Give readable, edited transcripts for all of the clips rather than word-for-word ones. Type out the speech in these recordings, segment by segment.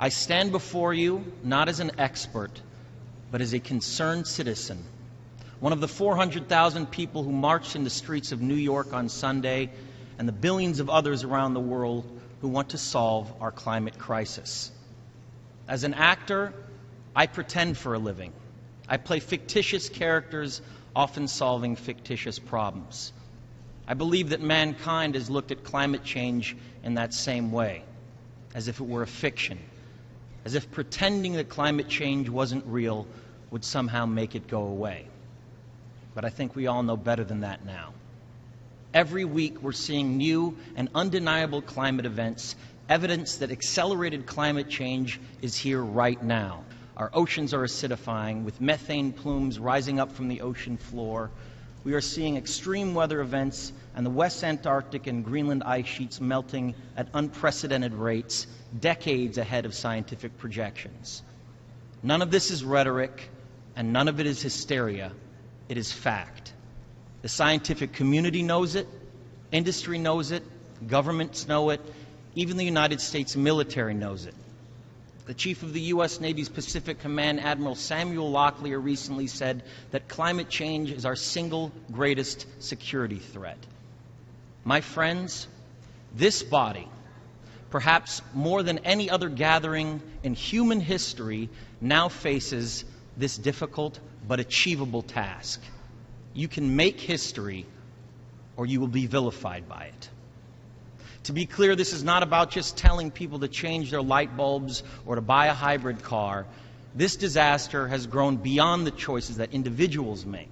I stand before you not as an expert, but as a concerned citizen, one of the 400,000 people who marched in the streets of New York on Sunday, and the billions of others around the world who want to solve our climate crisis. As an actor, I pretend for a living. I play fictitious characters, often solving fictitious problems. I believe that mankind has looked at climate change in that same way, as if it were a fiction, as if pretending that climate change wasn't real would somehow make it go away. But I think we all know better than that now. Every week we're seeing new and undeniable climate events, evidence that accelerated climate change is here right now. Our oceans are acidifying, with methane plumes rising up from the ocean floor. We are seeing extreme weather events and the West Antarctic and Greenland ice sheets melting at unprecedented rates, decades ahead of scientific projections. None of this is rhetoric, and none of it is hysteria. It is fact. The scientific community knows it, industry knows it, governments know it, even the United States military knows it. The chief of the U.S. Navy's Pacific Command, Admiral Samuel Locklear, recently said that climate change is our single greatest security threat. My friends, this body, perhaps more than any other gathering in human history, now faces this difficult but achievable task. You can make history, or you will be vilified by it. To be clear, this is not about just telling people to change their light bulbs or to buy a hybrid car. This disaster has grown beyond the choices that individuals make.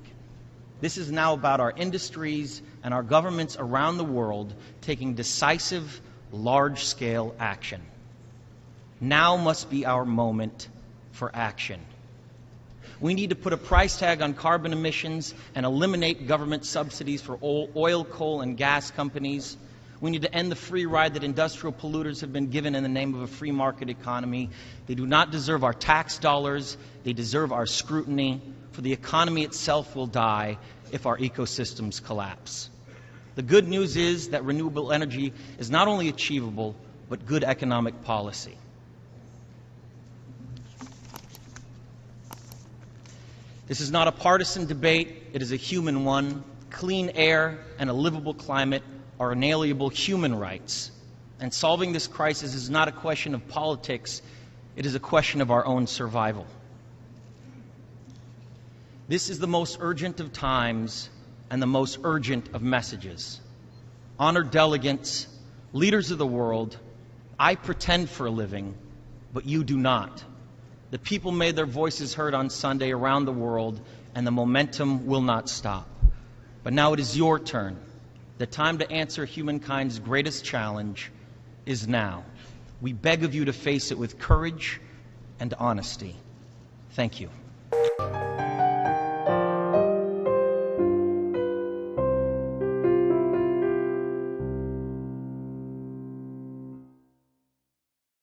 This is now about our industries and our governments around the world taking decisive, large-scale action. Now must be our moment for action. We need to put a price tag on carbon emissions and eliminate government subsidies for oil, coal, and gas companies. We need to end the free ride that industrial polluters have been given in the name of a free market economy. They do not deserve our tax dollars. They deserve our scrutiny, for the economy itself will die if our ecosystems collapse. The good news is that renewable energy is not only achievable, but good economic policy. This is not a partisan debate, it is a human one. Clean air and a livable climate are inalienable human rights. And solving this crisis is not a question of politics, it is a question of our own survival. This is the most urgent of times and the most urgent of messages. Honored delegates, leaders of the world, I pretend for a living, but you do not. The people made their voices heard on Sunday around the world, and the momentum will not stop. But now it is your turn. The time to answer humankind's greatest challenge is now. We beg of you to face it with courage and honesty. Thank you.